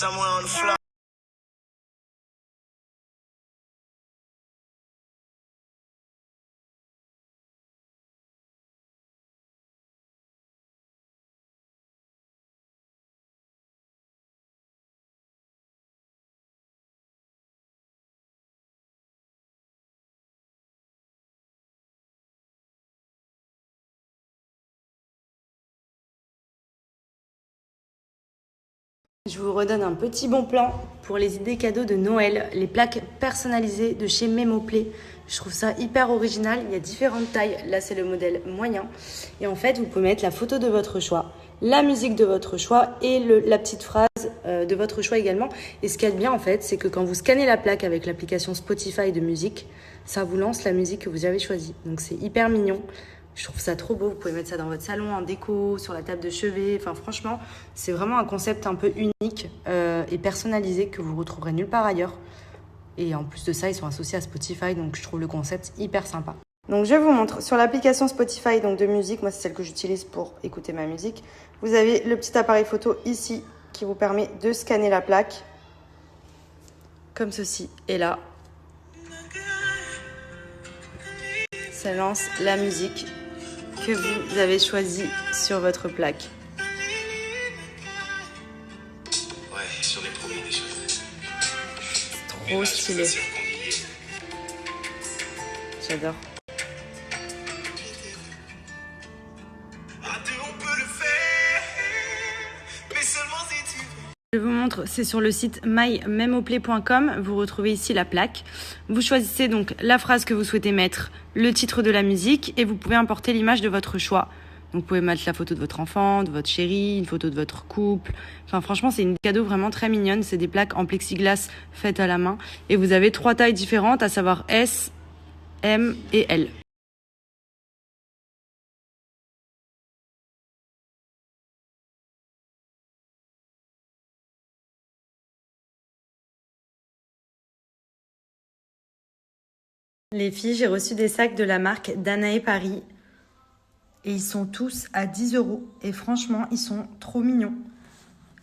somewhere on the floor. Je vous redonne un petit bon plan pour les idées cadeaux de Noël, les plaques personnalisées de chez Memoplay. Je trouve ça hyper original, il y a différentes tailles, là c'est le modèle moyen. Et en fait, vous pouvez mettre la photo de votre choix, la musique de votre choix et la petite phrase de votre choix également. Et ce qu'il y a de bien en fait, c'est que quand vous scannez la plaque avec l'application Spotify de musique, ça vous lance la musique que vous avez choisie. Donc c'est hyper mignon. Je trouve ça trop beau, vous pouvez mettre ça dans votre salon en déco, sur la table de chevet. Enfin franchement, c'est vraiment un concept un peu unique et personnalisé que vous retrouverez nulle part ailleurs. Et en plus de ça, ils sont associés à Spotify, donc je trouve le concept hyper sympa. Donc je vous montre, sur l'application Spotify donc de musique, moi c'est celle que j'utilise pour écouter ma musique, vous avez le petit appareil photo ici qui vous permet de scanner la plaque, comme ceci. Et là, ça lance la musique que vous avez choisi sur votre plaque. Ouais, sur les premiers des choses. Trop stylé. J'adore. Je vous montre, c'est sur le site mymemoplay.com. Vous retrouvez ici la plaque. Vous choisissez donc la phrase que vous souhaitez mettre, le titre de la musique et vous pouvez importer l'image de votre choix. Donc vous pouvez mettre la photo de votre enfant, de votre chéri, une photo de votre couple. Enfin franchement, c'est une cadeau vraiment très mignonne. C'est des plaques en plexiglas faites à la main. Et vous avez 3 tailles différentes, à savoir S, M et L. Les filles, j'ai reçu des sacs de la marque Danae Paris. Et ils sont tous à 10 €. Et franchement, ils sont trop mignons.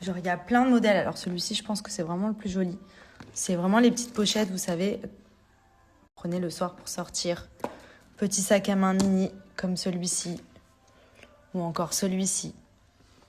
Genre, il y a plein de modèles. Alors, celui-ci, je pense que c'est vraiment le plus joli. C'est vraiment les petites pochettes, vous savez. Prenez le soir pour sortir. Petit sac à main mini, comme celui-ci. Ou encore celui-ci.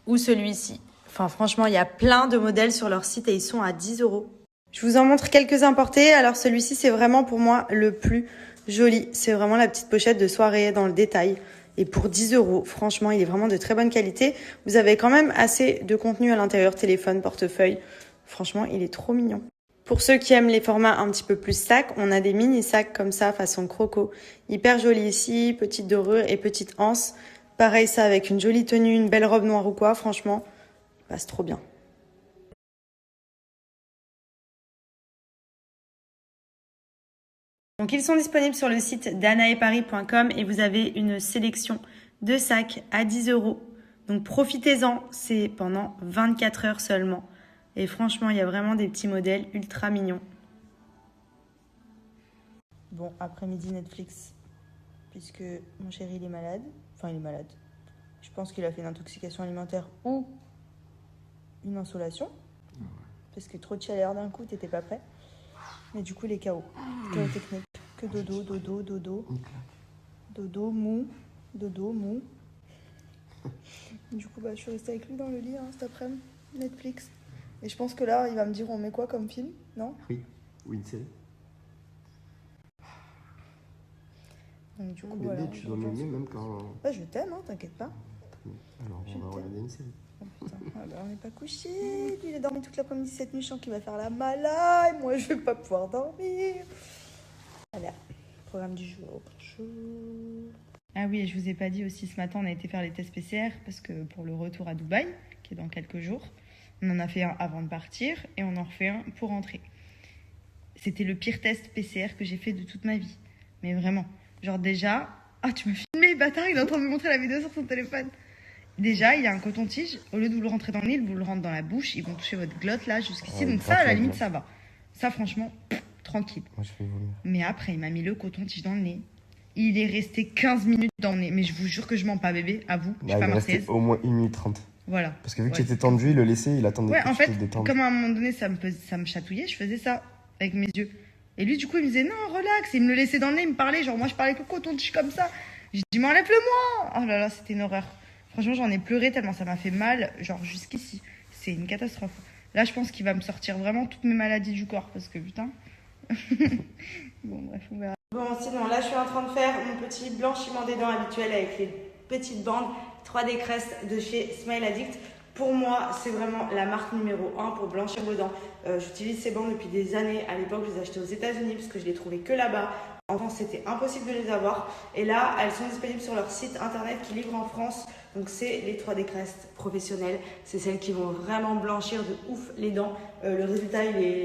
Ou celui-ci. Enfin, franchement, il y a plein de modèles sur leur site et ils sont à 10 €. Je vous en montre quelques importés. Alors, celui-ci, c'est vraiment pour moi le plus joli. C'est vraiment la petite pochette de soirée dans le détail. Et pour 10 €, franchement, il est vraiment de très bonne qualité. Vous avez quand même assez de contenu à l'intérieur, téléphone, portefeuille. Franchement, il est trop mignon. Pour ceux qui aiment les formats un petit peu plus sacs, on a des mini sacs comme ça, façon croco. Hyper joli ici, petite dorure et petite anse. Pareil, ça avec une jolie tenue, une belle robe noire ou quoi, franchement, il passe trop bien. Donc ils sont disponibles sur le site danaeparis.com et vous avez une sélection de sacs à 10 €. Donc profitez-en, c'est pendant 24 heures seulement. Et franchement, il y a vraiment des petits modèles ultra mignons. Bon, après-midi Netflix, puisque mon chéri il est malade. Enfin, il est malade. Je pense qu'il a fait une intoxication alimentaire ou une insolation. Parce que trop de chaleur d'un coup, t'étais pas prêt. Mais du coup, les KO. KO technique. Que dodo, dodo, dodo. Dodo, mou. Dodo, mou. Du coup, je suis restée avec lui dans le lit cet après-midi. Netflix. Et je pense que là, il va me dire on met quoi comme film, non? Oui, ou une série. Donc, du coup, Bébé, voilà, tu dois m'aimer même quand... Bah, je t'aime, t'inquiète pas. Alors, on va regarder une série. Oh, putain. On n'est pas couché. Lui, il a dormi toute l'après-midi cette nuit. Je sens qu'il va faire la malade. Moi, je vais pas pouvoir dormir. Voilà, programme du jour. Ah oui, et je vous ai pas dit aussi, ce matin, on a été faire les tests PCR parce que pour le retour à Dubaï, qui est dans quelques jours, on en a fait un avant de partir et on en refait un pour rentrer. C'était le pire test PCR que j'ai fait de toute ma vie. Mais vraiment, genre déjà... Ah, tu m'as filmé, bâtard, il est en train de me montrer la vidéo sur son téléphone. Déjà, il y a un coton-tige. Au lieu de vous le rentrer dans le nez, vous le rentrez dans la bouche. Ils vont toucher votre glotte là, jusqu'ici. Donc ça, à la limite, ça va. Ça, franchement, tranquille. Moi, je vais vomir. Mais après, il m'a mis le coton-tige dans le nez. Il est resté 15 minutes dans le nez. Mais je vous jure que je mens pas, bébé. À vous, je suis pas il est resté marseillaise. au moins 1 minute 30. Voilà. Parce que vu que Ouais. tu étais tendu, il le laissait, il attendait Ouais, que en tu fait, te détendes. comme à un moment donné, ça me chatouillait, je faisais ça avec mes yeux. Et lui, du coup, il me disait non, relax. Il me le laissait dans le nez, il me parlait. Genre, moi, je parlais que coton-tige comme ça. Je dis, mais enlève-le-moi. Oh là là, c'était une horreur. Franchement, j'en ai pleuré tellement ça m'a fait mal, genre jusqu'ici. C'est une catastrophe. Là, je pense qu'il va me sortir vraiment toutes mes maladies du corps parce que putain. Bon, bref, on verra. Bon, sinon, là, je suis en train de faire mon petit blanchiment des dents habituel avec les petites bandes 3D Crest de chez Smile Addict. Pour moi, c'est vraiment la marque numéro 1 pour blanchir vos dents. J'utilise ces bandes depuis des années. À l'époque, je les achetais aux États-Unis parce que je les trouvais que là-bas. En France, c'était impossible de les avoir. Et là, elles sont disponibles sur leur site internet qui livre en France. Donc, c'est les 3D Crest professionnelles. C'est celles qui vont vraiment blanchir de ouf les dents. Le résultat,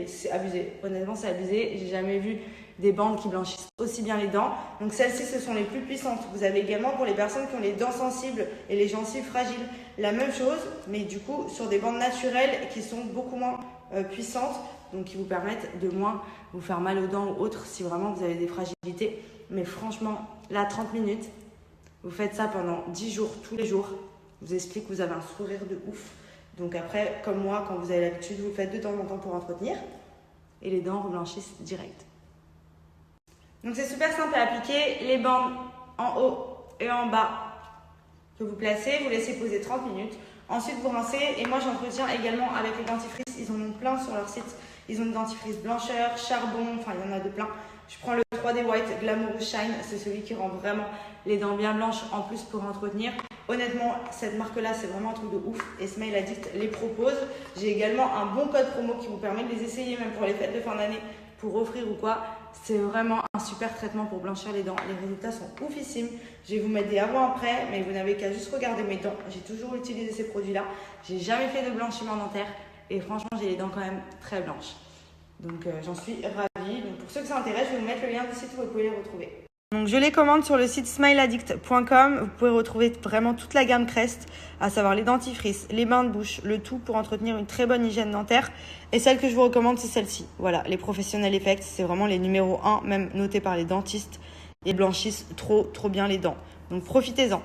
c'est abusé. Honnêtement, c'est abusé. J'ai jamais vu des bandes qui blanchissent aussi bien les dents. Donc celles-ci, ce sont les plus puissantes. Vous avez également pour les personnes qui ont les dents sensibles et les gencives fragiles, la même chose, mais du coup sur des bandes naturelles qui sont beaucoup moins puissantes, donc qui vous permettent de moins vous faire mal aux dents ou autres si vraiment vous avez des fragilités. Mais franchement, là, 30 minutes, vous faites ça pendant 10 jours, tous les jours. Je vous explique que vous avez un sourire de ouf. Donc après, comme moi, quand vous avez l'habitude, vous le faites de temps en temps pour entretenir. Et les dents reblanchissent direct. Donc c'est super simple à appliquer, les bandes en haut et en bas que vous placez, vous laissez poser 30 minutes. Ensuite vous rincez et moi j'entretiens également avec les dentifrices, ils en ont plein sur leur site. Ils ont des dentifrices blancheur, charbon, enfin il y en a de plein. Je prends le 3D White Glamourous Shine, c'est celui qui rend vraiment les dents bien blanches en plus pour entretenir. Honnêtement, cette marque-là, c'est vraiment un truc de ouf et Smile Addict les propose. J'ai également un bon code promo qui vous permet de les essayer même pour les fêtes de fin d'année pour offrir ou quoi. C'est vraiment un super traitement pour blanchir les dents. Les résultats sont oufissimes. Je vais vous mettre des avant-après, mais vous n'avez qu'à juste regarder mes dents. J'ai toujours utilisé ces produits-là. J'ai jamais fait de blanchiment dentaire et franchement, j'ai les dents quand même très blanches. Donc j'en suis ravie. Donc pour ceux que ça intéresse, je vais vous mettre le lien du site où vous pouvez les retrouver. Donc je les commande sur le site smileaddict.com. Vous pouvez retrouver vraiment toute la gamme Crest, à savoir les dentifrices, les bains de bouche, le tout pour entretenir une très bonne hygiène dentaire. Et celle que je vous recommande, c'est celle-ci. Voilà, les Professional Effects, c'est vraiment les numéros 1, même notés par les dentistes. Et blanchissent trop bien les dents. Donc profitez-en.